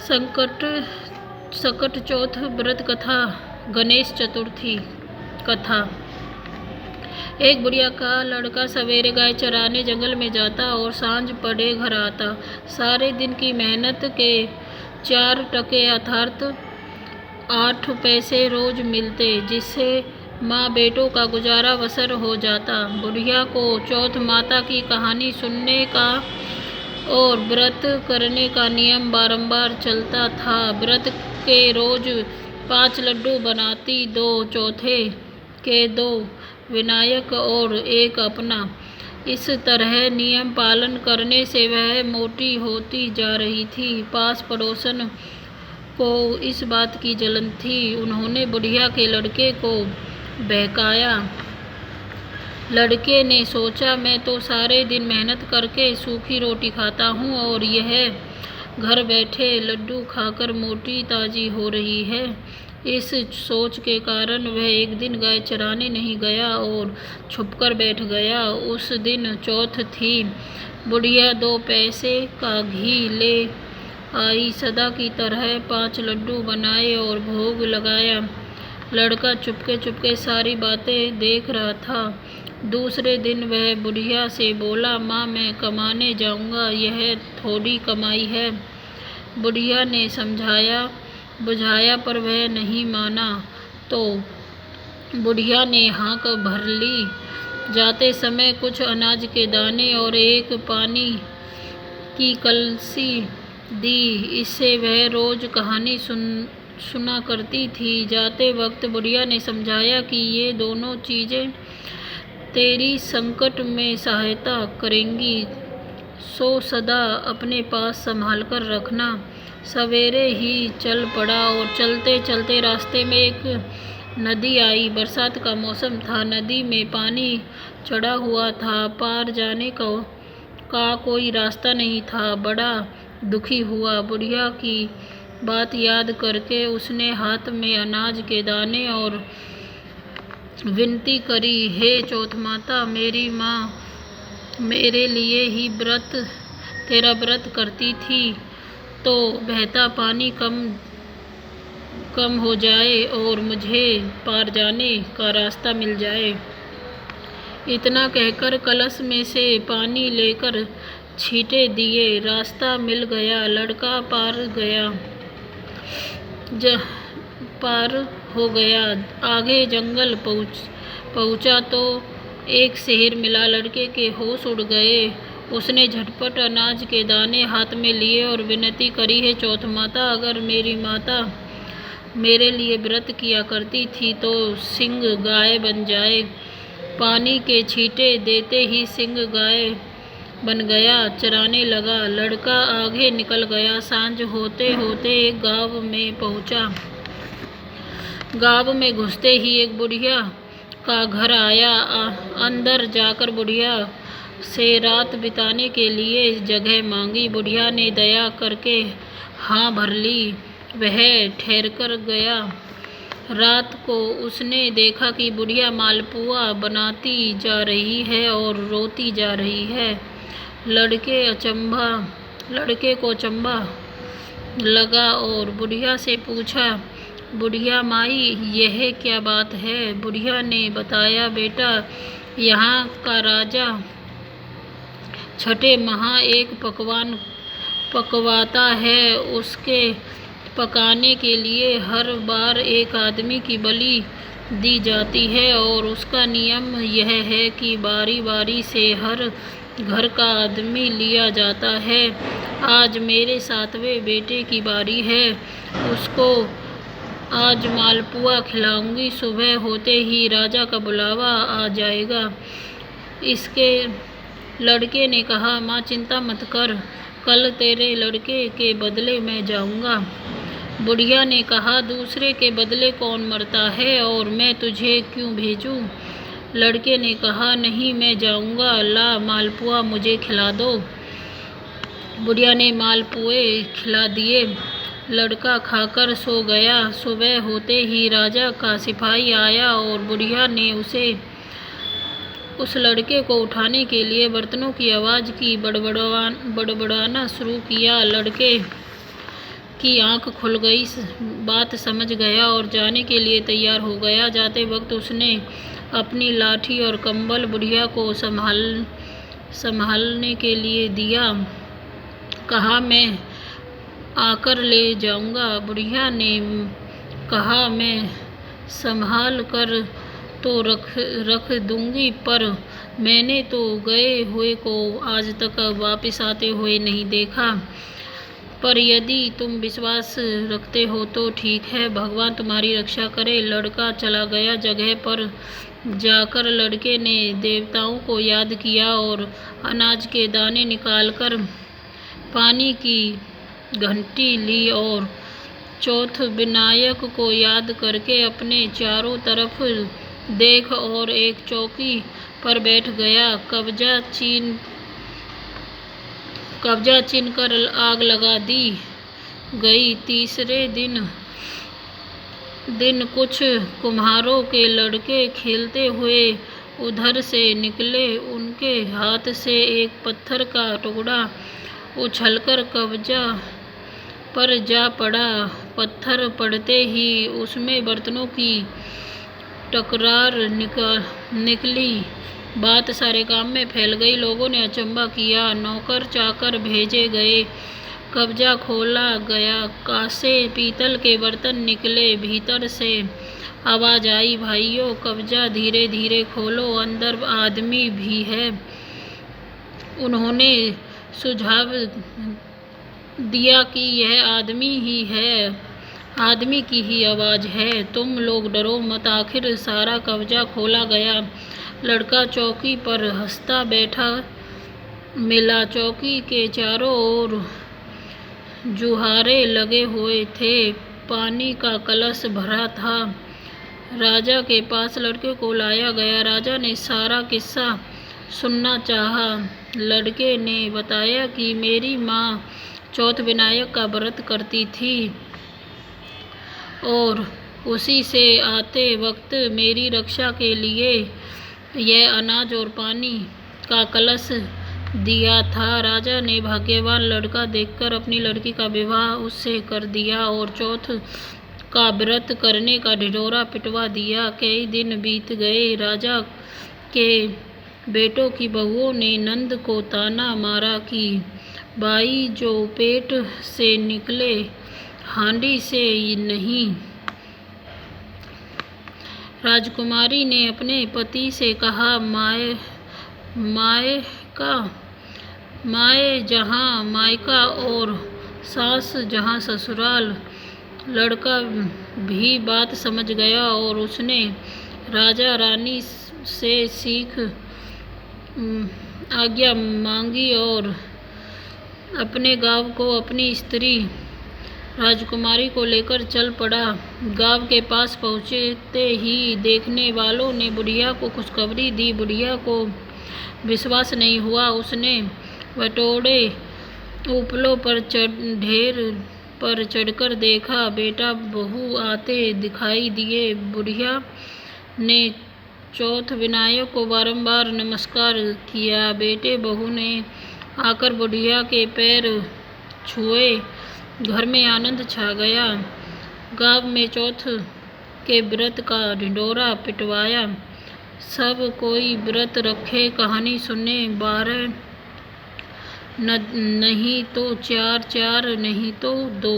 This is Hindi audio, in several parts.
संकट सकट चौथ व्रत कथा। गणेश चतुर्थी कथा। एक बुढ़िया का लड़का सवेरे गाय चराने जंगल में जाता और सांझ पड़े घर आता। सारे दिन की मेहनत के 4 टके अर्थात 8 पैसे रोज मिलते, जिससे माँ बेटों का गुजारा बसर हो जाता। बुढ़िया को चौथ माता की कहानी सुनने का और व्रत करने का नियम बारंबार चलता था। व्रत के रोज 5 लड्डू बनाती, 2 चौथे के 2 विनायक और 1 अपना। इस तरह नियम पालन करने से वह मोटी होती जा रही थी। पास पड़ोसन को इस बात की जलन थी। उन्होंने बुढ़िया के लड़के को बहकाया। लड़के ने सोचा, मैं तो सारे दिन मेहनत करके सूखी रोटी खाता हूँ और यह घर बैठे लड्डू खाकर मोटी ताजी हो रही है। इस सोच के कारण वह एक दिन गाय चराने नहीं गया और छुपकर बैठ गया। उस दिन चौथ थी। बुढ़िया 2 पैसे का घी ले आई। सदा की तरह 5 लड्डू बनाए और भोग लगाया। लड़का चुपके चुपके सारी बातें देख रहा था। दूसरे दिन वह बुढ़िया से बोला, माँ मैं कमाने जाऊँगा, यह थोड़ी कमाई है। बुढ़िया ने समझाया बुझाया पर वह नहीं माना, तो बुढ़िया ने हाँक भर ली। जाते समय कुछ अनाज के दाने और 1 पानी की कलसी दी। इससे वह रोज कहानी सुना करती थी। जाते वक्त बुढ़िया ने समझाया कि ये दोनों चीज़ें तेरी संकट में सहायता करेंगी, सो सदा अपने पास संभाल कर रखना। सवेरे ही चल पड़ा और चलते चलते रास्ते में एक नदी आई। बरसात का मौसम था। नदी में पानी चढ़ा हुआ था। पार जाने का कोई रास्ता नहीं था। बड़ा दुखी हुआ। बुढ़िया की बात याद करके उसने हाथ में अनाज के दाने और विनती करी, हे चौथ माता, मेरी माँ मेरे लिए ही तेरा व्रत करती थी, तो बहता पानी कम हो जाए और मुझे पार जाने का रास्ता मिल जाए। इतना कहकर कलश में से पानी लेकर छींटे दिए। रास्ता मिल गया। लड़का पार हो गया। आगे जंगल पहुंचा तो एक शहर मिला। लड़के के होश उड़ गए। उसने झटपट अनाज के दाने हाथ में लिए और विनती करी, हे चौथ माता, अगर मेरी माता मेरे लिए व्रत किया करती थी तो सिंह गाय बन जाए। पानी के छींटे देते ही सिंह गाय बन गया। चराने लगा। लड़का आगे निकल गया। सांझ होते होते एक गांव में पहुंचा। गांव में घुसते ही एक बुढ़िया का घर आया। अंदर जाकर बुढ़िया से रात बिताने के लिए जगह मांगी। बुढ़िया ने दया करके हाँ भर ली। वह ठहरकर गया। रात को उसने देखा कि बुढ़िया मालपुआ बनाती जा रही है और रोती जा रही है। लड़के को अचंभा लगा और बुढ़िया से पूछा, बुढ़िया माई, यह क्या बात है? बुढ़िया ने बताया, बेटा, यहाँ का राजा छठे माह एक पकवान पकवाता है। उसके पकाने के लिए हर बार एक आदमी की बलि दी जाती है और उसका नियम यह है कि बारी बारी से हर घर का आदमी लिया जाता है। आज मेरे 7वें बेटे की बारी है। उसको आज मालपुआ खिलाऊंगी। सुबह होते ही राजा का बुलावा आ जाएगा। इसके लड़के ने कहा, माँ चिंता मत कर, कल तेरे लड़के के बदले मैं जाऊंगा। बुढ़िया ने कहा, दूसरे के बदले कौन मरता है और मैं तुझे क्यों भेजूं? लड़के ने कहा, नहीं, मैं जाऊंगा। ला मालपुआ मुझे खिला दो। बुढ़िया ने मालपुए खिला दिए। लड़का खाकर सो गया। सुबह होते ही राजा का सिपाही आया और बुढ़िया ने उस लड़के को उठाने के लिए बर्तनों की आवाज़ की। बड़बड़ाना शुरू किया। लड़के की आंख खुल गई, बात समझ गया और जाने के लिए तैयार हो गया। जाते वक्त उसने अपनी लाठी और कंबल बुढ़िया को संभालने के लिए दिया। कहा, मैं आकर ले जाऊंगा। बुढ़िया ने कहा, मैं संभाल कर तो रख दूंगी, पर मैंने तो गए हुए को आज तक वापस आते हुए नहीं देखा। पर यदि तुम विश्वास रखते हो तो ठीक है, भगवान तुम्हारी रक्षा करे। लड़का चला गया। जगह पर जाकर लड़के ने देवताओं को याद किया और अनाज के दाने निकालकर पानी की घंटी ली और चौथ विनायक को याद करके अपने चारों तरफ देख और एक चौकी पर बैठ गया। कब्जा छीन कर आग लगा दी गई। तीसरे दिन कुछ कुम्हारों के लड़के खेलते हुए उधर से निकले। उनके हाथ से एक पत्थर का टुकड़ा उछलकर कब्जा पर जा पड़ा। पत्थर पड़ते ही उसमें बर्तनों की टकरार निकली। बात सारे गांव में फैल गई। लोगों ने अचंभा किया। नौकर चाकर भेजे गए। कब्जा खोला गया। कांसे पीतल के बर्तन निकले। भीतर से आवाज आई, भाइयों, कब्जा धीरे धीरे खोलो, अंदर आदमी भी है। उन्होंने सुझाव दिया कि यह आदमी की ही आवाज है। तुम लोग डरो मत, आखिर सारा कब्जा खोला गया। लड़का चौकी पर हंसता बैठा मिला। चौकी के चारों ओर जुहारे लगे हुए थे। पानी का कलश भरा था। राजा के पास लड़के को लाया गया। राजा ने सारा किस्सा सुनना चाहा। लड़के ने बताया कि मेरी माँ चौथ विनायक का व्रत करती थी और उसी से आते वक्त मेरी रक्षा के लिए यह अनाज और पानी का कलश दिया था। राजा ने भाग्यवान लड़का देखकर अपनी लड़की का विवाह उससे कर दिया और चौथ का व्रत करने का ढिढोरा पिटवा दिया। कई दिन बीत गए। राजा के बेटों की बहुओं ने नंद को ताना मारा कि भाई जो पेट से निकले हांडी से नहीं। राजकुमारी ने अपने पति से कहा, माए जहाँ मायका और सास जहाँ ससुराल। लड़का भी बात समझ गया और उसने राजा रानी से आज्ञा मांगी और अपने गांव को अपनी स्त्री राजकुमारी को लेकर चल पड़ा। गांव के पास पहुंचते ही देखने वालों ने बुढ़िया को खुशखबरी दी। बुढ़िया को विश्वास नहीं हुआ। उसने बटोरे उपलों पर ढेर पर चढ़कर देखा। बेटा बहू आते दिखाई दिए। बुढ़िया ने चौथ विनायक को बारंबार नमस्कार किया। बेटे बहू ने आकर बुढ़िया के पैर छुए। घर में आनंद छा गया। गांव में चौथ के व्रत का ढिंढोरा पिटवाया। सब कोई व्रत रखे, कहानी सुने। 12 नहीं तो 4 नहीं तो 2।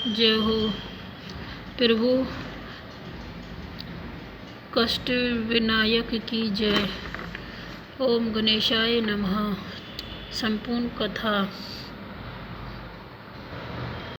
जय हो प्रभु कष्ट विनायक की जय। ओम गणेशाय नमः। संपूर्ण कथा।